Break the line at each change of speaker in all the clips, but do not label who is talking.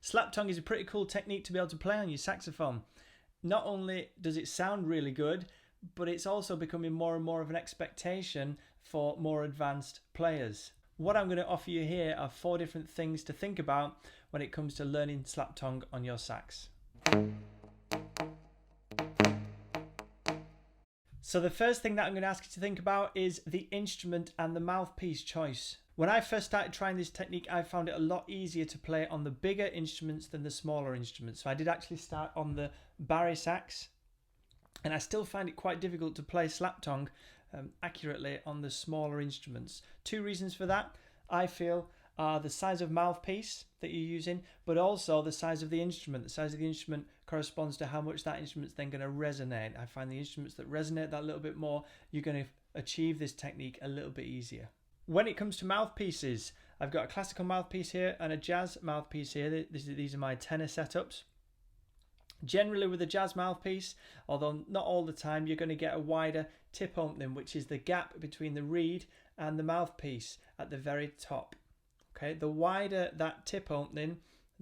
Slap tongue is a pretty cool technique to be able to play on your saxophone. Not only does it sound really good, but it's also becoming more and more of an expectation for more advanced players. What I'm going to offer you here are 4 different things to think about when it comes to learning slap tongue on your sax. So the first thing that I'm going to ask you to think about is the instrument and the mouthpiece choice. When I first started trying this technique, I found it a lot easier to play on the bigger instruments than the smaller instruments. So I did actually start on the bari sax, and I still find it quite difficult to play slap tongue accurately on the smaller instruments. 2 reasons for that, I feel, are the size of mouthpiece that you're using, but also the size of the instrument. The size of the instrument corresponds to how much that instrument's then going to resonate. I find the instruments that resonate that little bit more, you're going to achieve this technique a little bit easier. When it comes to mouthpieces, I've got a classical mouthpiece here and a jazz mouthpiece here. These are my tenor setups. Generally with a jazz mouthpiece, although not all the time, you're going to get a wider tip opening, which is the gap between the reed and the mouthpiece at the very top. Okay, the wider that tip opening,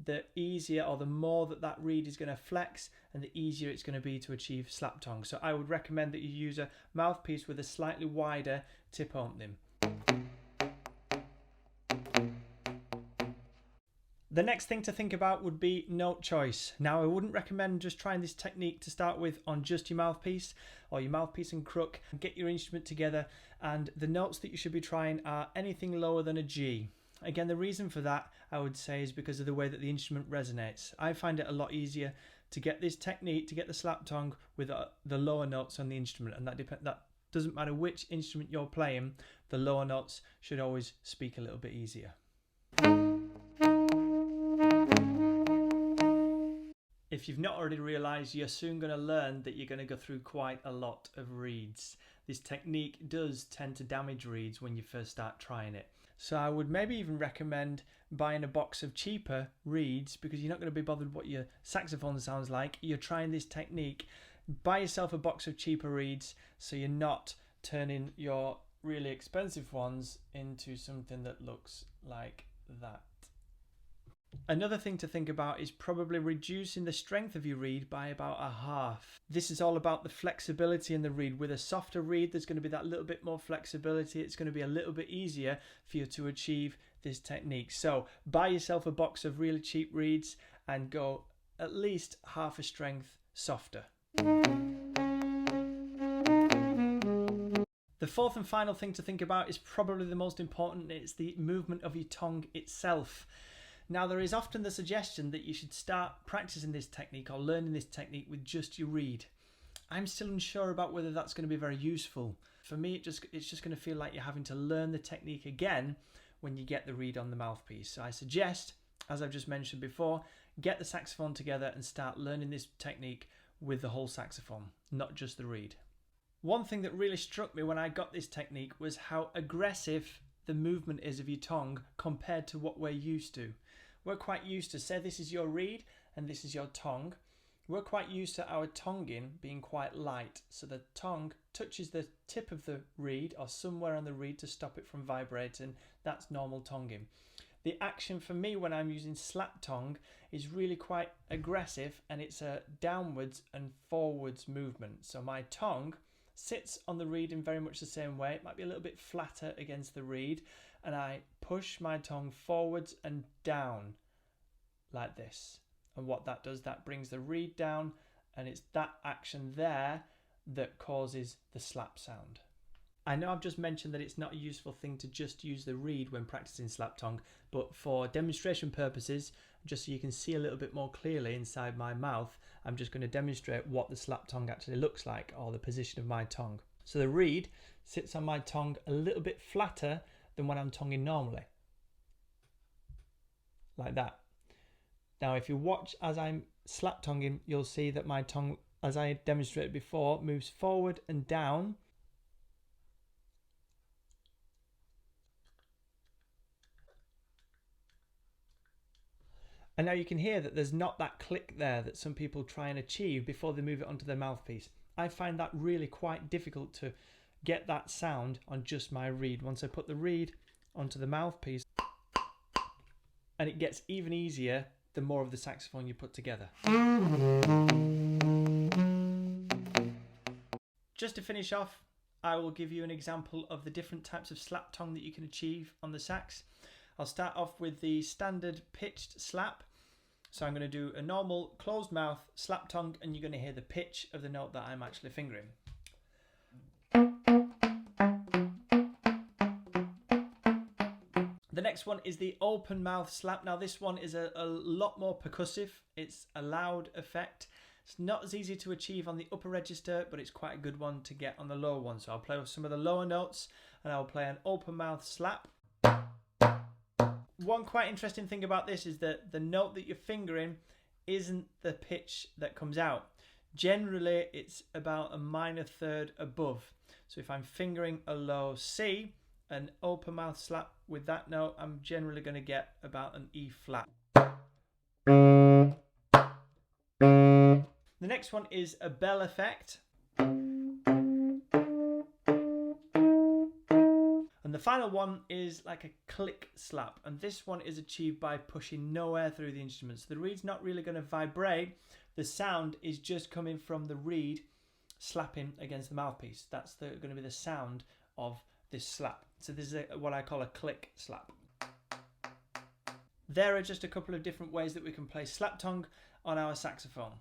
the easier or the more that reed is going to flex, and the easier it's going to be to achieve slap tongue. So I would recommend that you use a mouthpiece with a slightly wider tip opening. The next thing to think about would be note choice. Now, I wouldn't recommend just trying this technique to start with on just your mouthpiece or your mouthpiece and crook. Get your instrument together, and the notes that you should be trying are anything lower than a G. Again, the reason for that, I would say, is because of the way that the instrument resonates. I find it a lot easier to get this technique, to get the slap tongue with the lower notes on the instrument, and that doesn't matter which instrument you're playing, the lower notes should always speak a little bit easier. If you've not already realised, you're soon going to learn that you're going to go through quite a lot of reeds. This technique does tend to damage reeds when you first start trying it. So I would maybe even recommend buying a box of cheaper reeds, because you're not going to be bothered what your saxophone sounds like. You're trying this technique. Buy yourself a box of cheaper reeds so you're not turning your really expensive ones into something that looks like that. Another thing to think about is probably reducing the strength of your reed by about a half. This is all about the flexibility in the reed. With a softer reed, there's going to be that little bit more flexibility. It's going to be a little bit easier for you to achieve this technique. So buy yourself a box of really cheap reeds and go at least half a strength softer. The fourth and final thing to think about is probably the most important. It's the movement of your tongue itself. Now, there is often the suggestion that you should start practicing this technique or learning this technique with just your reed. I'm still unsure about whether that's going to be very useful. For me, it's just going to feel like you're having to learn the technique again when you get the reed on the mouthpiece. So I suggest, as I've just mentioned before, get the saxophone together and start learning this technique with the whole saxophone, not just the reed. One thing that really struck me when I got this technique was how aggressive the movement is of your tongue compared to what we're used to. We're quite used to, say this is your reed and this is your tongue, we're quite used to our tonguing being quite light. So the tongue touches the tip of the reed or somewhere on the reed to stop it from vibrating. That's normal tonguing. The action for me when I'm using slap tongue is really quite aggressive, and it's a downwards and forwards movement. So my tongue sits on the reed in very much the same way. It might be a little bit flatter against the reed, and I push my tongue forwards and down like this. And what that does, that brings the reed down, and it's that action there that causes the slap sound. I know I've just mentioned that it's not a useful thing to just use the reed when practicing slap tongue, but for demonstration purposes, just so you can see a little bit more clearly inside my mouth, I'm just going to demonstrate what the slap tongue actually looks like, or the position of my tongue. So the reed sits on my tongue a little bit flatter than when I'm tonguing normally, like that. Now if you watch as I'm slap tonguing, you'll see that my tongue, as I demonstrated before, moves forward and down. And now you can hear that there's not that click there that some people try and achieve before they move it onto their mouthpiece. I find that really quite difficult to get that sound on just my reed. Once I put the reed onto the mouthpiece, and it gets even easier the more of the saxophone you put together. Just to finish off, I will give you an example of the different types of slap tongue that you can achieve on the sax. I'll start off with the standard pitched slap. So I'm going to do a normal closed mouth slap tongue, and you're going to hear the pitch of the note that I'm actually fingering. The next one is the open mouth slap. Now this one is a lot more percussive. It's a loud effect. It's not as easy to achieve on the upper register, but it's quite a good one to get on the lower one. So I'll play with some of the lower notes, and I'll play an open mouth slap. One quite interesting thing about this is that the note that you're fingering isn't the pitch that comes out. Generally, it's about a minor third above. So if I'm fingering a low C, an open mouth slap with that note, I'm generally going to get about an E flat. The next one is a bell effect. And the final one is like a click slap, and this one is achieved by pushing no air through the instrument. So the reed's not really going to vibrate, the sound is just coming from the reed slapping against the mouthpiece. That's going to be the sound of this slap. So this is what I call a click slap. There are just a couple of different ways that we can play slap tongue on our saxophone.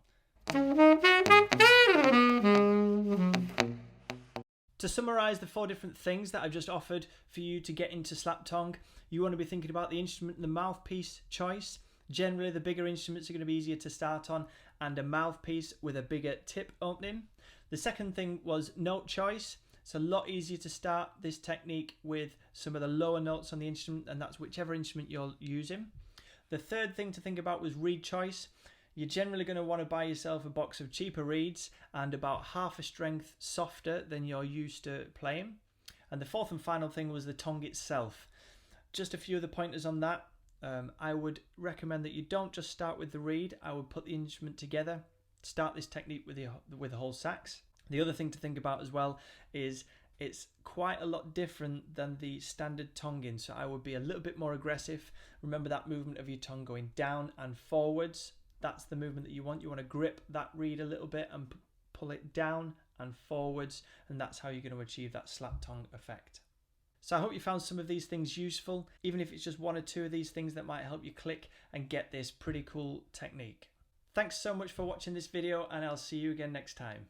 To summarise the 4 different things that I've just offered for you to get into slap tongue, you want to be thinking about the instrument and the mouthpiece choice. Generally, the bigger instruments are going to be easier to start on, and a mouthpiece with a bigger tip opening. The second thing was note choice. It's a lot easier to start this technique with some of the lower notes on the instrument, and that's whichever instrument you're using. The third thing to think about was reed choice. You're generally going to want to buy yourself a box of cheaper reeds and about half a strength softer than you're used to playing. And the fourth and final thing was the tongue itself. Just a few of the pointers on that. I would recommend that you don't just start with the reed. I would put the instrument together, start this technique with the whole sax. The other thing to think about as well is it's quite a lot different than the standard tonguing, so I would be a little bit more aggressive. Remember that movement of your tongue going down and forwards. That's the movement that you want. You want to grip that reed a little bit and pull it down and forwards, and that's how you're going to achieve that slap tongue effect. So I hope you found some of these things useful, even if it's just 1 or 2 of these things that might help you click and get this pretty cool technique. Thanks so much for watching this video, and I'll see you again next time.